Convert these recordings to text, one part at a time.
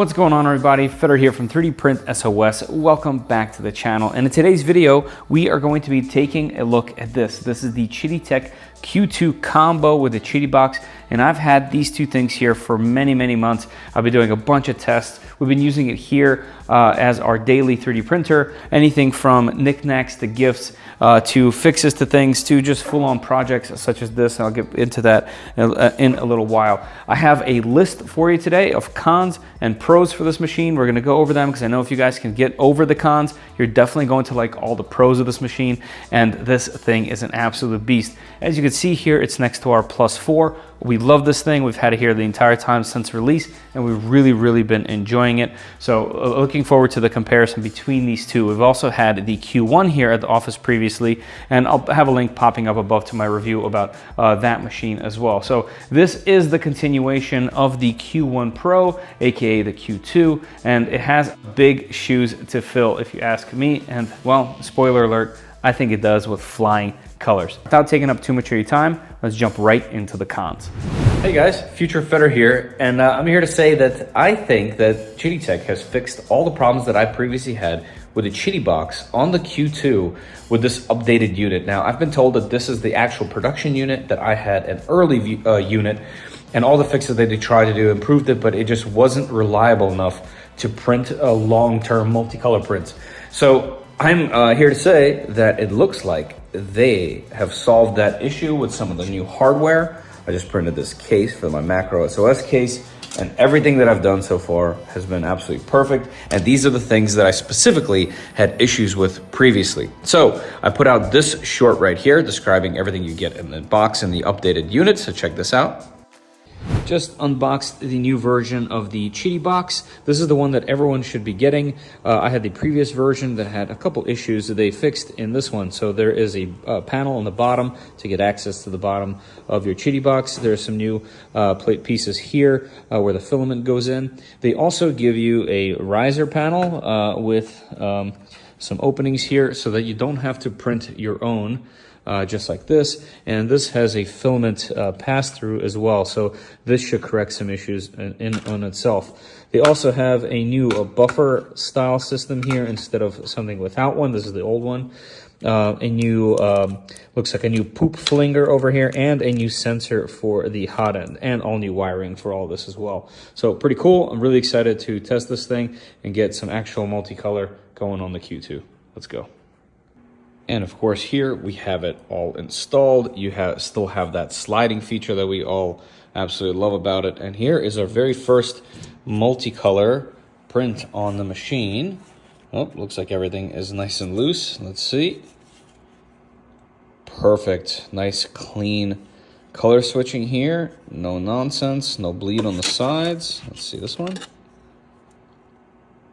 What's going on, everybody? Fedor here from 3D Print SOS. Welcome back to the channel. And in today's video, we are going to be taking a look at this. This is the QidiTech Q2 Combo with the QIDIBOX. And I've had these two things here for many months. I've been doing a bunch of tests. We've been using it here as our daily 3D printer. Anything from knickknacks to gifts to fixes to things to just full-on projects such as this. I'll get into that in a little while. I have a list for you today of cons and pros for this machine. We're gonna go over them because I know if you guys can get over the cons, you're definitely going to like all the pros of this machine. And this thing is an absolute beast. As you can see here, it's next to our Plus 4. We love this thing. We've had it here the entire time since release, and we've really been enjoying it. So looking forward to the comparison between these two. We've also had the Q1 here at the office previously, and I'll have a link popping up above to my review about that machine as well. So this is the continuation of the Q1 Pro, aka the Q2, and it has big shoes to fill if you ask me. And well, spoiler alert, I think it does with flying colors. Without taking up too much of your time, let's jump right into the cons. Hey guys, Future Fedor here, and I'm here to say that I think that QidiTech has fixed all the problems that I previously had with the QidiBox on the Q2 with this updated unit. Now, I've been told that this is the actual production unit, that I had an early unit, and all the fixes that they tried to do improved it, but it just wasn't reliable enough to print a long-term multicolor prints. So I'm here to say that it looks like they have solved that issue with some of the new hardware. I just printed this case for my Macro SOS case, and everything that I've done so far has been absolutely perfect. And these are the things that I specifically had issues with previously. So I put out this short right here describing everything you get in the box and the updated unit. So check this out. Just unboxed the new version of the QIDIBOX. This is the one that everyone should be getting. I had the previous version that had a couple issues that they fixed in this one. So there is a panel on the bottom to get access to the bottom of your QIDIBOX. There's some new plate pieces here where the filament goes in. They also give you a riser panel with some openings here so that you don't have to print your own. Just like this, and this has a filament pass-through as well, so this should correct some issues on itself. They also have a new buffer style system here instead of something without one. This is the old one. A new looks like a new poop flinger over here, and a new sensor for the hot end, and all new wiring for all this as well. So pretty cool. I'm really excited to test this thing and get some actual multicolor going on the Q2. Let's go. And of course, here we have it all installed. You still have that sliding feature that we all absolutely love about it. And here is our very first multicolor print on the machine. Oh, looks like everything is nice and loose. Let's see. Perfect. Nice, clean color switching here. No nonsense, no bleed on the sides. Let's see this one.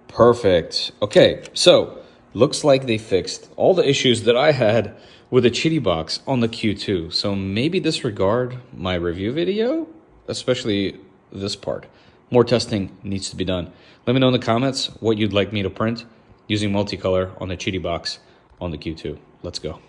Perfect. Okay, so looks like they fixed all the issues that I had with the QidiBox on the Q2. So maybe disregard my review video, especially this part. More testing needs to be done. Let me know in the comments what you'd like me to print using multicolor on the QidiBox on the Q2. Let's go.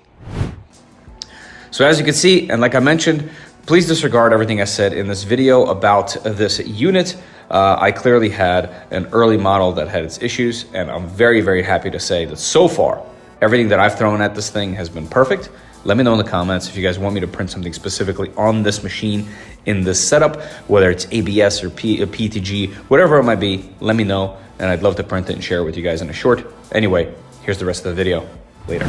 So as you can see, and like I mentioned, please disregard everything I said in this video about this unit. I clearly had an early model that had its issues, and I'm very happy to say that so far, everything that I've thrown at this thing has been perfect. Let me know in the comments if you guys want me to print something specifically on this machine in this setup, whether it's ABS or PETG, whatever it might be, let me know, and I'd love to print it and share it with you guys in a short. Anyway, here's the rest of the video. Later.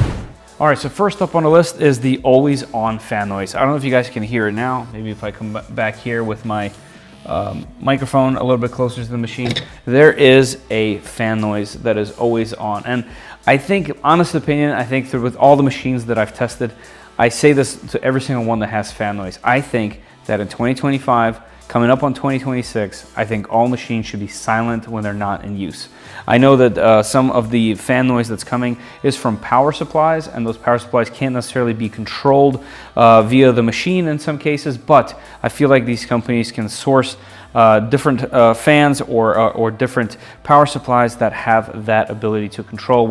All right, so first up on the list is the always on fan noise. I don't know if you guys can hear it now. Maybe if I come back here with my microphone a little bit closer to the machine, there is a fan noise that is always on. And I think, honest opinion, I think with all the machines that I've tested, I say this to every single one that has fan noise. I think that in 2025, coming up on 2026, I think all machines should be silent when they're not in use. I know that some of the fan noise that's coming is from power supplies, and those power supplies can't necessarily be controlled via the machine in some cases, but I feel like these companies can source different fans or different power supplies that have that ability to control.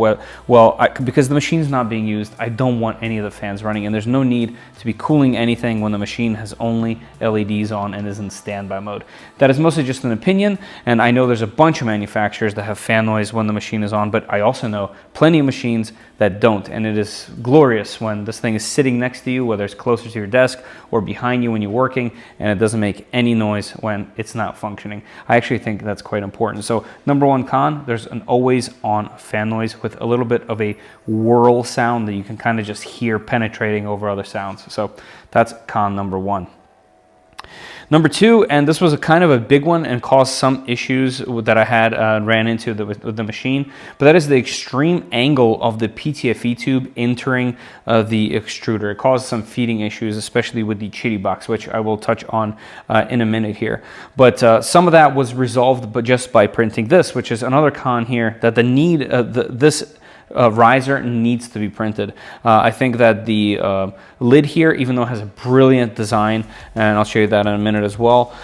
Because the machine's not being used, I don't want any of the fans running, and there's no need to be cooling anything when the machine has only LEDs on and is in standby mode. That is mostly just an opinion, and I know there's a bunch of manufacturers that have fan noise when the machine is on, but I also know plenty of machines that don't, and it is glorious when this thing is sitting next to you, whether it's closer to your desk or behind you when you're working, and it doesn't make any noise when it's not functioning. I actually think that's quite important. So number one con, there's an always on fan noise with a little bit of a whirl sound that you can kind of just hear penetrating over other sounds. So that's con number one. Number two, and this was a kind of a big one and caused some issues that I had ran into with the machine, but that is the extreme angle of the PTFE tube entering the extruder. It caused some feeding issues, especially with the QIDIBOX, which I will touch on in a minute here. But some of that was resolved just by printing this, which is another con here, that this riser needs to be printed. I think that the lid here, even though it has a brilliant design, and I'll show you that in a minute as well,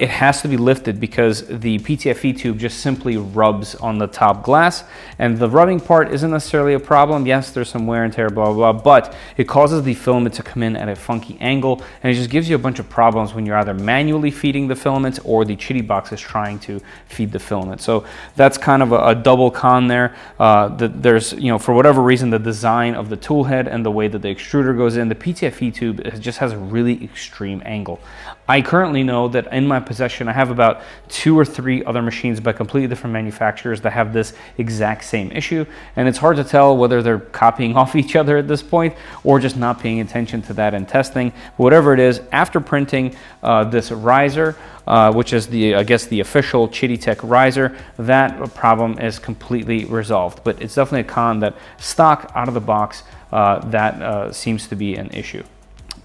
it has to be lifted because the PTFE tube just simply rubs on the top glass, and the rubbing part isn't necessarily a problem. Yes, there's some wear and tear, blah, blah, blah, but it causes the filament to come in at a funky angle, and it just gives you a bunch of problems when you're either manually feeding the filament or the QIDIBOX is trying to feed the filament. So that's kind of a double con there. There's, for whatever reason, the design of the tool head and the way that the extruder goes in, the PTFE tube just has a really extreme angle. I currently know that in my possession, I have about 2 or 3 other machines by completely different manufacturers that have this exact same issue, and it's hard to tell whether they're copying off each other at this point or just not paying attention to that in testing. But whatever it is, after printing this riser, which is I guess the official QidiTech riser, that problem is completely resolved. But it's definitely a con that stock out of the box, that seems to be an issue.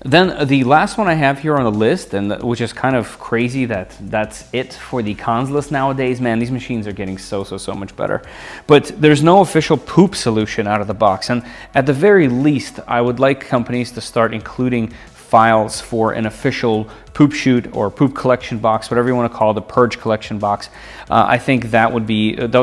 Then the last one I have here on the list, and which is kind of crazy that that's it for the cons list nowadays. Man, these machines are getting so much better. But there's no official poop solution out of the box, and at the very least, I would like companies to start including files for an official poop chute or poop collection box, whatever you want to call it, the purge collection box. I think that would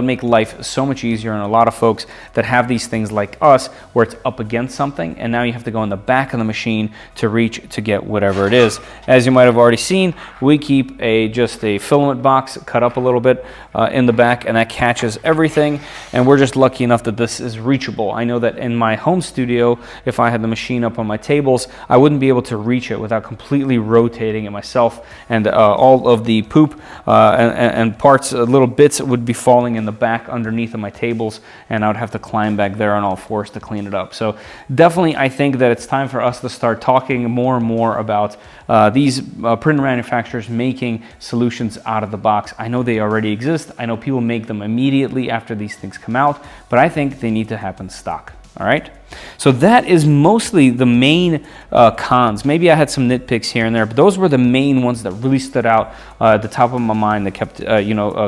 make life so much easier, and a lot of folks that have these things like us where it's up against something and now you have to go in the back of the machine to reach to get whatever it is. As you might have already seen, we keep just a filament box cut up a little bit in the back, and that catches everything, and we're just lucky enough that this is reachable. I know that in my home studio, if I had the machine up on my tables, I wouldn't be able to reach it without completely rotating it myself, and all of the poop and parts, little bits would be falling in the back underneath of my tables, and I would have to climb back there on all fours to clean it up. So definitely I think that it's time for us to start talking more and more about these printer manufacturers making solutions out of the box. I know they already exist. I know people make them immediately after these things come out, but I think they need to have in stock. All right, so that is mostly the main cons. Maybe I had some nitpicks here and there, but those were the main ones that really stood out at the top of my mind, that kept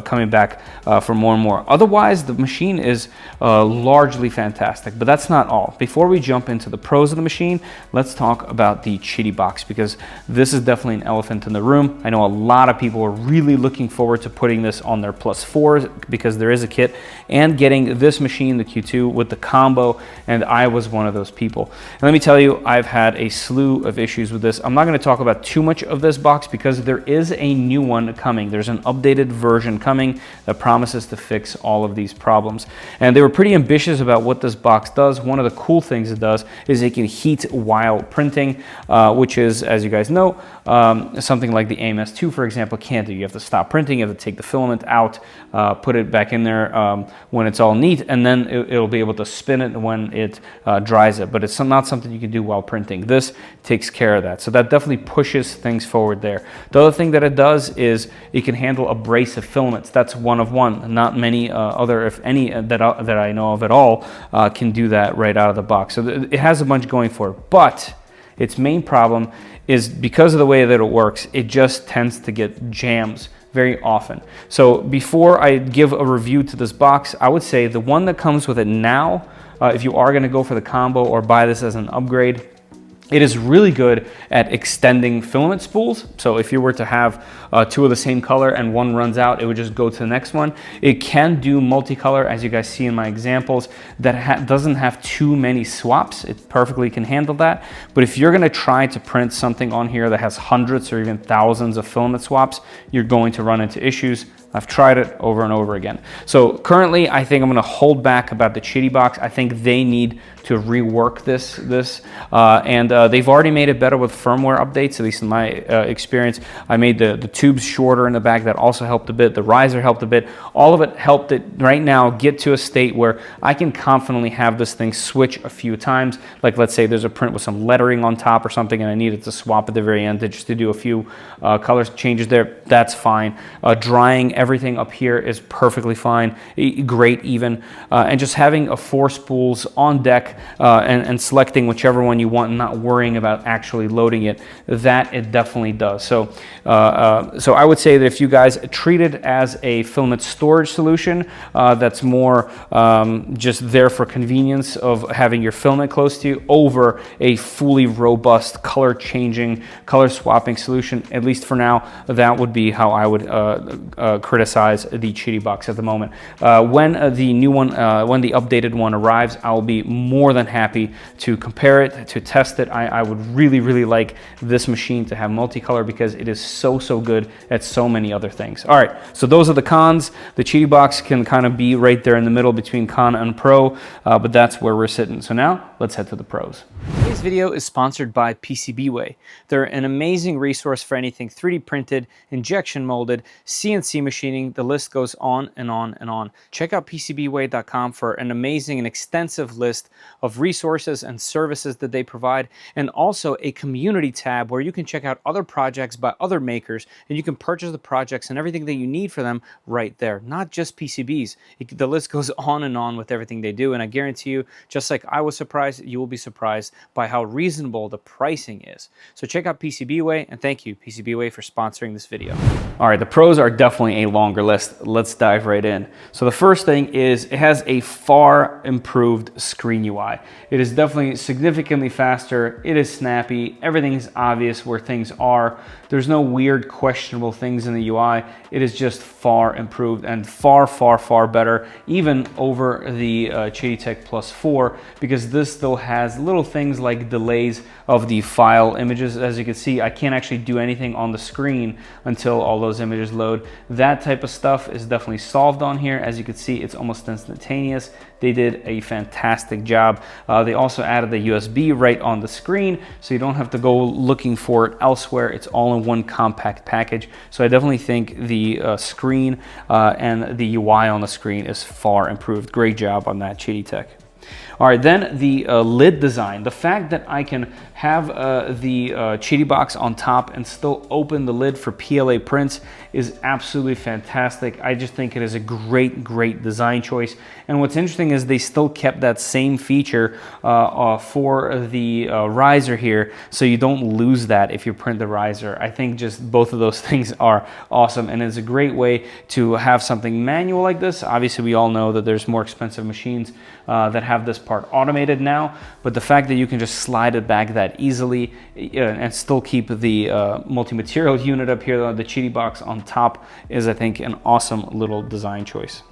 coming back for more and more. Otherwise, the machine is largely fantastic, but that's not all. Before we jump into the pros of the machine, let's talk about the QIDIBOX, because this is definitely an elephant in the room. I know a lot of people are really looking forward to putting this on their +4s because there is a kit, and getting this machine, the Q2, with the combo, and I was one of those people. And let me tell you, I've had a slew of issues with this. I'm not going to talk about too much of this box because there is a new one coming. There's an updated version coming that promises to fix all of these problems. And they were pretty ambitious about what this box does. One of the cool things it does is it can heat while printing, which is, as you guys know, something like the AMS2, for example, can't do. You have to stop printing, you have to take the filament out, put it back in there when it's all neat, and then it'll be able to spin it when it dries it. But it's not something you can do while printing. This takes care of that. So that definitely pushes things forward there. The other thing that it does is it can handle abrasive filaments. That's one of one. Not many other, if any, that I know of at all, can do that right out of the box. So it has a bunch going for it. But its main problem is because of the way that it works, it just tends to get jams very often. So before I give a review to this box, I would say the one that comes with it now, if you are going to go for the combo or buy this as an upgrade, It is really good at extending filament spools. So if you were to have two of the same color and one runs out, it would just go to the next one. It can do multicolor, as you guys see in my examples, that doesn't have too many swaps. It perfectly can handle that. But if you're gonna try to print something on here that has hundreds or even thousands of filament swaps, you're going to run into issues. I've tried it over and over again. So currently, I think I'm gonna hold back about the QIDIBOX. I think they need to rework this. They've already made it better with firmware updates, at least in my experience. I made the tubes shorter in the back. That also helped a bit. The riser helped a bit. All of it helped it right now get to a state where I can confidently have this thing switch a few times. Like let's say there's a print with some lettering on top or something and I needed to swap at the very end just to do a few color changes there. That's fine. Drying everything up here is perfectly fine, great even. And just having 4 spools on deck and selecting whichever one you want and not worrying about actually loading it, that it definitely does. So I would say that if you guys treat it as a filament storage solution that's more just there for convenience of having your filament close to you over a fully robust color changing, color swapping solution, at least for now, that would be how I would criticize the QIDIBOX at the moment. When the new one, when the updated one arrives, I'll be more than happy to compare it, to test it. I would really like this machine to have multicolor because it is so good at so many other things. All right, so those are the cons. The QIDIBOX can kind of be right there in the middle between con and pro, but that's where we're sitting. So now let's head to the pros. Today's video is sponsored by PCBWAY. They're an amazing resource for anything 3D printed, injection molded, CNC machining. The list goes on and on and on. Check out PCBWAY.com for an amazing and extensive list of resources and services that they provide, and also a community tab where you can check out other projects by other makers and you can purchase the projects and everything that you need for them right there. Not just PCBs. The list goes on and on with everything they do, and I guarantee you, just like I was surprised, you will be surprised by how reasonable the pricing is. So check out PCBWAY, and thank you PCBWAY for sponsoring this video. All right, the pros are definitely a longer list. Let's dive right in. So the first thing is it has a far improved screen UI. It is definitely significantly faster. It is snappy. Everything's obvious where things are. There's no weird questionable things in the UI. It is just far improved and far better, even over the QidiTech Plus 4, because this still has little things like delays of the file images. As you can see, I can't actually do anything on the screen until all those images load. That type of stuff is definitely solved on here. As you can see, it's almost instantaneous. They did a fantastic job. They also added the USB right on the screen, so you don't have to go looking for it elsewhere. It's all in one compact package. So I definitely think the screen and the UI on the screen is far improved. Great job on that, QidiTech. All right, then the lid design. The fact that I can have the QIDIBOX on top and still open the lid for PLA prints is absolutely fantastic. I just think it is a great design choice. And what's interesting is they still kept that same feature for the riser here, so you don't lose that if you print the riser. I think just both of those things are awesome, and it's a great way to have something manual like this. Obviously, we all know that there's more expensive machines that have this part automated now, but the fact that you can just slide it back that easily and still keep the multi-material unit up here, the QIDIBOX on top, is, I think, an awesome little design choice.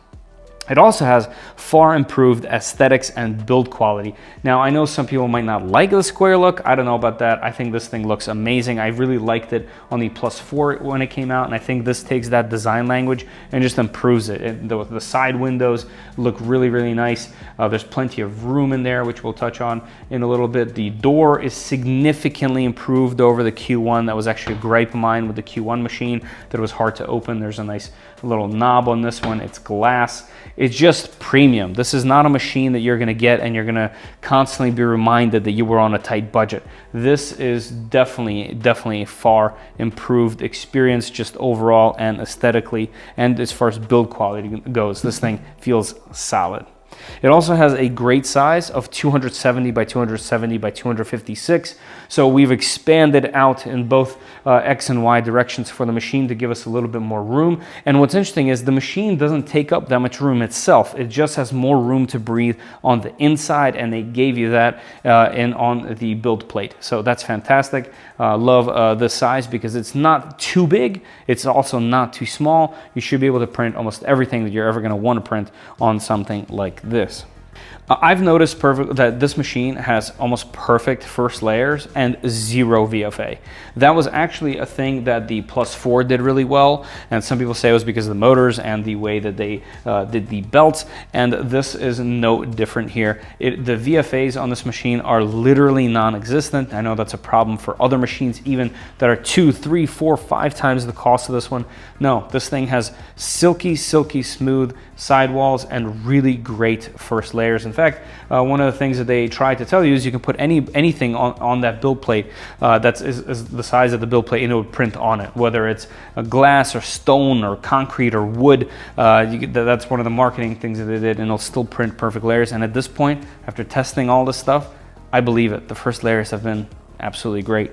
It also has far improved aesthetics and build quality. Now, I know some people might not like the square look. I don't know about that. I think this thing looks amazing. I really liked it on the Plus 4 when it came out, and I think this takes that design language and just improves it. The side windows look really nice. There's plenty of room in there, which we'll touch on in a little bit. The door is significantly improved over the Q1. That was actually a gripe of mine with the Q1 machine, that it was hard to open. There's a nice little knob on this one. It's glass. It's just premium. This is not a machine that you're gonna get and you're gonna constantly be reminded that you were on a tight budget. This is definitely a far improved experience, just overall and aesthetically, and as far as build quality goes, this thing feels solid. It also has a great size of 270 by 270 by 256. So we've expanded out in both X and Y directions for the machine to give us a little bit more room. And what's interesting is the machine doesn't take up that much room itself. It just has more room to breathe on the inside, and they gave you that on the build plate. So that's fantastic. Love this size because it's not too big. It's also not too small. You should be able to print almost everything that you're ever going to want to print on something like this. I've noticed that this machine has almost perfect first layers and zero VFA. That was actually a thing that the Plus 4 did really well, and some people say it was because of the motors and the way that they did the belts, and this is no different here. The VFAs on this machine are literally non-existent. I know that's a problem for other machines even that are 2, 3, 4, 5 times the cost of this one. No, this thing has silky smooth sidewalls and really great first layers. In fact, one of the things that they try to tell you is you can put anything on that build plate that is the size of the build plate, and it would print on it, whether it's a glass or stone or concrete or wood. That's one of the marketing things that they did, and it'll still print perfect layers. And at this point, after testing all this stuff, I believe it. The first layers have been absolutely great.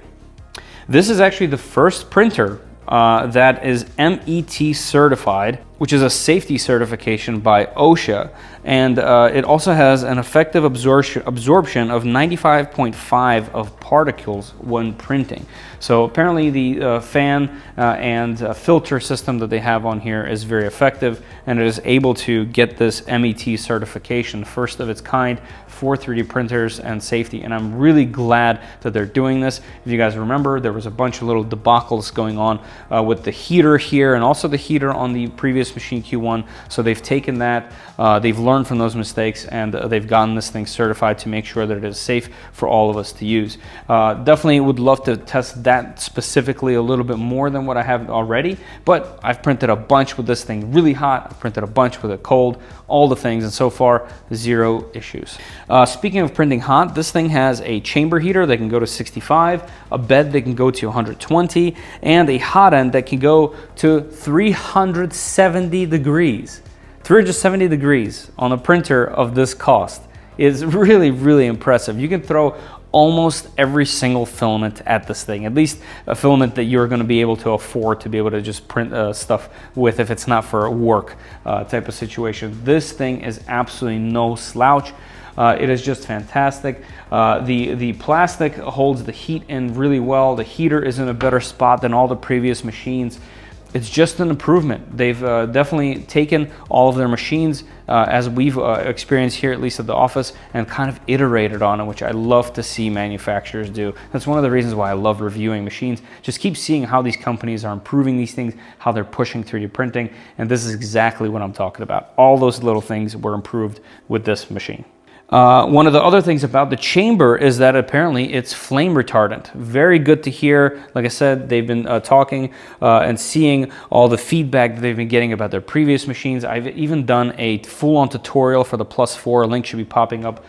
This is actually the first printer that is MET certified, which is a safety certification by OSHA, and it also has an effective absorption of 95.5 of particles when printing. So apparently the fan and filter system that they have on here is very effective, and it is able to get this MET certification, first of its kind for 3D printers and safety. And I'm really glad that they're doing this. If you guys remember, there was a bunch of little debacles going on with the heater here and also the heater on the previous machine Q1. So they've taken that, they've learned from those mistakes, and they've gotten this thing certified to make sure that it is safe for all of us to use. Definitely would love to test that specifically a little bit more than what I have already, but I've printed a bunch with this thing really hot, I've printed a bunch with it cold, all the things, and so far, zero issues. Speaking of printing hot, this thing has a chamber heater that can go to 65, a bed that can go to 120, and a hot end that can go to 370 degrees. 370 degrees on a printer of this cost is really impressive. You can throw almost every single filament at this thing, at least a filament that you're going to be able to afford to be able to just print stuff with if it's not for a work type of situation. This thing is absolutely no slouch. It is just fantastic. The plastic holds the heat in really well. The heater is in a better spot than all the previous machines. It's just an improvement. They've definitely taken all of their machines as we've experienced here, at least at the office, and kind of iterated on it, which I love to see manufacturers do. That's one of the reasons why I love reviewing machines. Just keep seeing how these companies are improving these things, how they're pushing 3D printing, and this is exactly what I'm talking about. All those little things were improved with this machine. One of the other things about the chamber is that apparently it's flame retardant. Very good to hear. Like I said, they've been talking and seeing all the feedback that they've been getting about their previous machines. I've even done a full-on tutorial for the Plus 4. A link should be popping up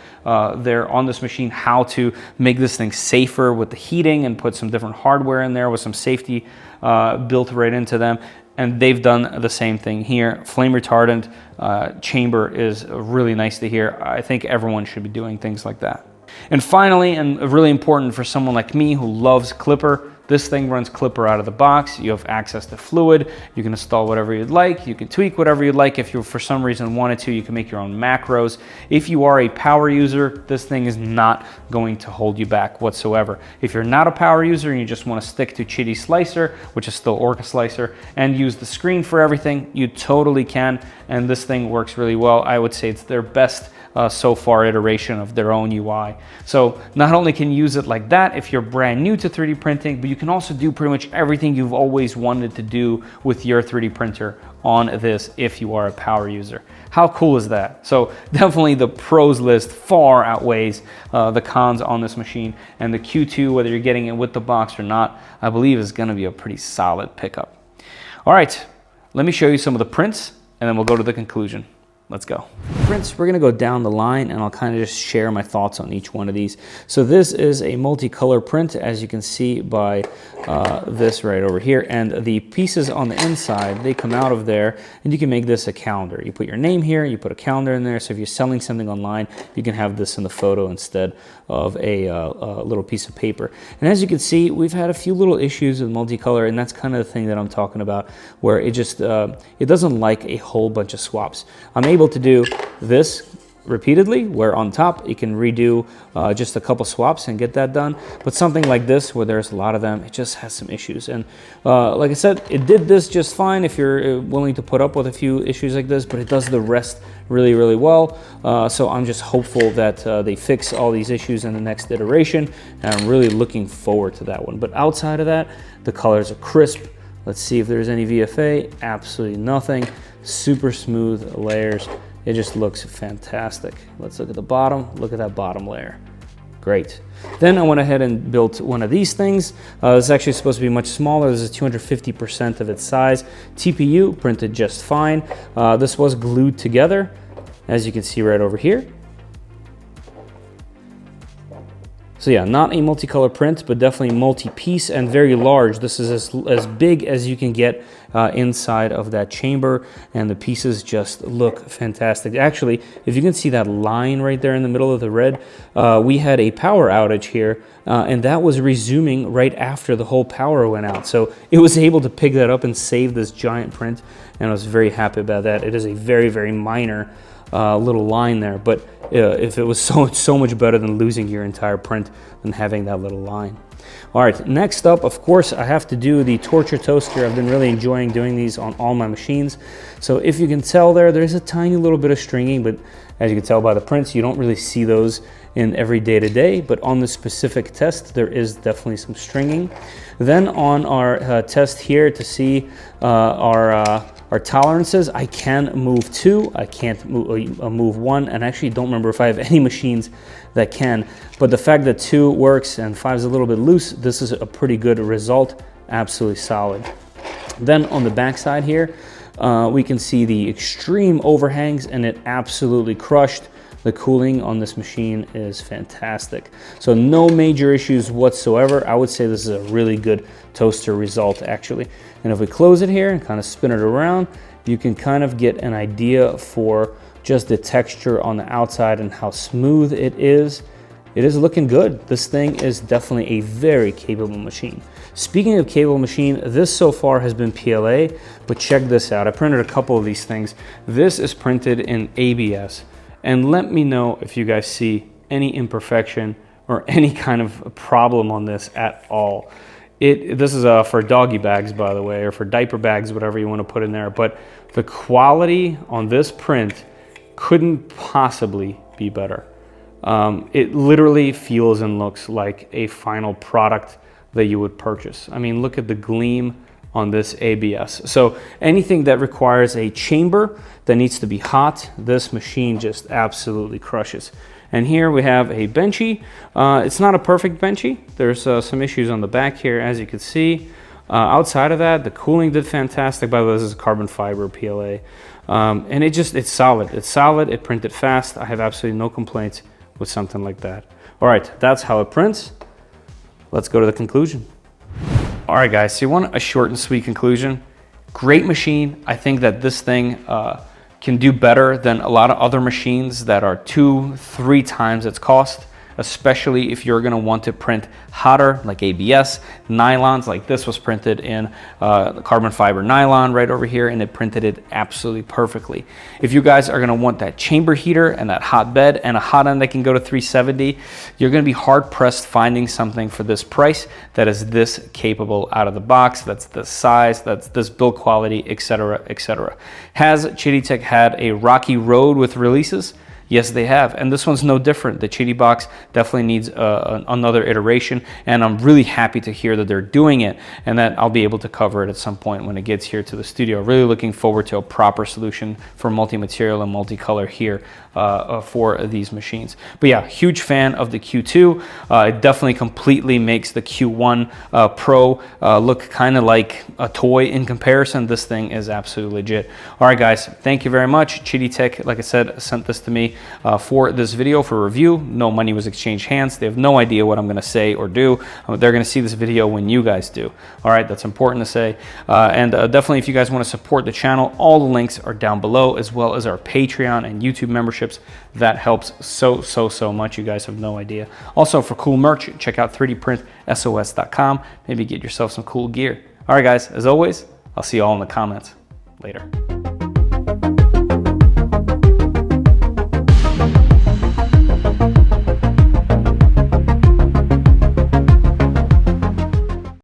there on this machine, how to make this thing safer with the heating and put some different hardware in there with some safety built right into them. And they've done the same thing here. Flame retardant chamber is really nice to hear. I think everyone should be doing things like that. And finally, and really important for someone like me who loves Clipper, this thing runs Clipper out of the box. You have access to fluid. You can install whatever you'd like. You can tweak whatever you'd like. If you for some reason wanted to, you can make your own macros. If you are a power user, this thing is not going to hold you back whatsoever. If you're not a power user and you just want to stick to Qidi Slicer, which is still Orca Slicer, and use the screen for everything, you totally can. And this thing works really well. I would say it's their best so far iteration of their own UI. So not only can you use it like that if you're brand new to 3D printing, but you can also do pretty much everything you've always wanted to do with your 3D printer on this if you are a power user. How cool is that? So definitely the pros list far outweighs the cons on this machine, and the Q2, whether you're getting it with the box or not, I believe is going to be a pretty solid pickup. All right, let me show you some of the prints and then we'll go to the conclusion. let's go. Prints, we're gonna go down the line and I'll kind of just share my thoughts on each one of these. So this is a multicolor print, as you can see by this right over here. And the pieces on the inside, they come out of there, and you can make this a calendar. You put your name here, you put a calendar in there. So if you're selling something online, you can have this in the photo instead of a little piece of paper. And as you can see, we've had a few little issues with multicolor, and that's kind of the thing that I'm talking about, where it just, it doesn't like a whole bunch of swaps. I'm able to do this repeatedly, where on top you can redo just a couple swaps and get that done. But something like this, where there's a lot of them, it just has some issues. And like I said, it did this just fine if you're willing to put up with a few issues like this, but it does the rest really, really well. So I'm just hopeful that they fix all these issues in the next iteration, and I'm really looking forward to that one. But outside of that, the colors are crisp. Let's see if there's any VFA. Absolutely nothing. Super smooth layers. It just looks fantastic. Let's look at the bottom. Look at that bottom layer. Great. Then I went ahead and built one of these things. This is actually supposed to be much smaller. This is 250% of its size. TPU printed just fine. This was glued together, as you can see right over here. So yeah, not a multicolor print, but definitely multi-piece and very large. This is as big as you can get inside of that chamber, and the pieces just look fantastic. Actually, if you can see that line right there in the middle of the red, we had a power outage here, and that was resuming right after the whole power went out. So it was able to pick that up and save this giant print, and I was very happy about that. It is a very, very minor little line there, but if it was so much better than losing your entire print than having that little line. All right, next up, of course, I have to do the torture toaster. I've been really enjoying doing these on all my machines. So if you can tell there's a tiny little bit of stringing, but as you can tell by the prints, you don't really see those in every day-to-day, but on this specific test, there is definitely some stringing. Then on our test here to see our tolerances, I can move 2, I can't move 1, and I actually don't remember if I have any machines that can. But the fact that 2 works and 5 is a little bit loose, this is a pretty good result, absolutely solid. Then on the back side here, we can see the extreme overhangs, and it absolutely crushed. The cooling on this machine is fantastic. So no major issues whatsoever. I would say this is a really good toaster result, actually. And if we close it here and kind of spin it around, you can kind of get an idea for just the texture on the outside and how smooth it is. It is looking good. This thing is definitely a very capable machine. Speaking of capable machine, this so far has been PLA, but check this out. I printed a couple of these things. This is printed in ABS. And let me know if you guys see any imperfection or any kind of problem on this at all. This is for doggy bags, by the way, or for diaper bags, whatever you want to put in there. But the quality on this print couldn't possibly be better. It literally feels and looks like a final product that you would purchase. I mean, look at the gleam on this ABS. So anything that requires a chamber that needs to be hot, this machine just absolutely crushes. And here we have a benchy. It's not a perfect benchy. There's some issues on the back here, as you can see. Outside of that, the cooling did fantastic. By the way, this is carbon fiber PLA. And it's solid. It's solid, it printed fast. I have absolutely no complaints with something like that. All right, that's how it prints. Let's go to the conclusion. All right, guys, so you want a short and sweet conclusion. Great machine. I think that this thing can do better than a lot of other machines that are 2-3 times its cost, especially if you're gonna want to print hotter, like ABS, nylons, like this was printed in the carbon fiber nylon right over here, and it printed it absolutely perfectly. If you guys are gonna want that chamber heater and that hot bed and a hot end that can go to 370, you're gonna be hard pressed finding something for this price that is this capable out of the box, that's this size, that's this build quality, etc., etc. Has QidiTech had a rocky road with releases? Yes, they have. And this one's no different. The QIDIBOX definitely needs another iteration, and I'm really happy to hear that they're doing it and that I'll be able to cover it at some point when it gets here to the studio. Really looking forward to a proper solution for multi-material and multicolor here for these machines. But yeah, huge fan of the Q2. It definitely completely makes the Q1 Pro look kind of like a toy in comparison. This thing is absolutely legit. All right, guys, thank you very much. QidiTech, like I said, sent this to me for this video for review. No money was exchanged hands. They have no idea what I'm going to say or do. They're going to see this video when you guys do. All right, that's important to say. And definitely, if you guys want to support the channel, all the links are down below, as well as our Patreon and YouTube memberships. That helps so much. You guys have no idea. Also, for cool merch, check out 3dprintsos.com. Maybe get yourself some cool gear. All right, guys, as always, I'll see you all in the comments. Later.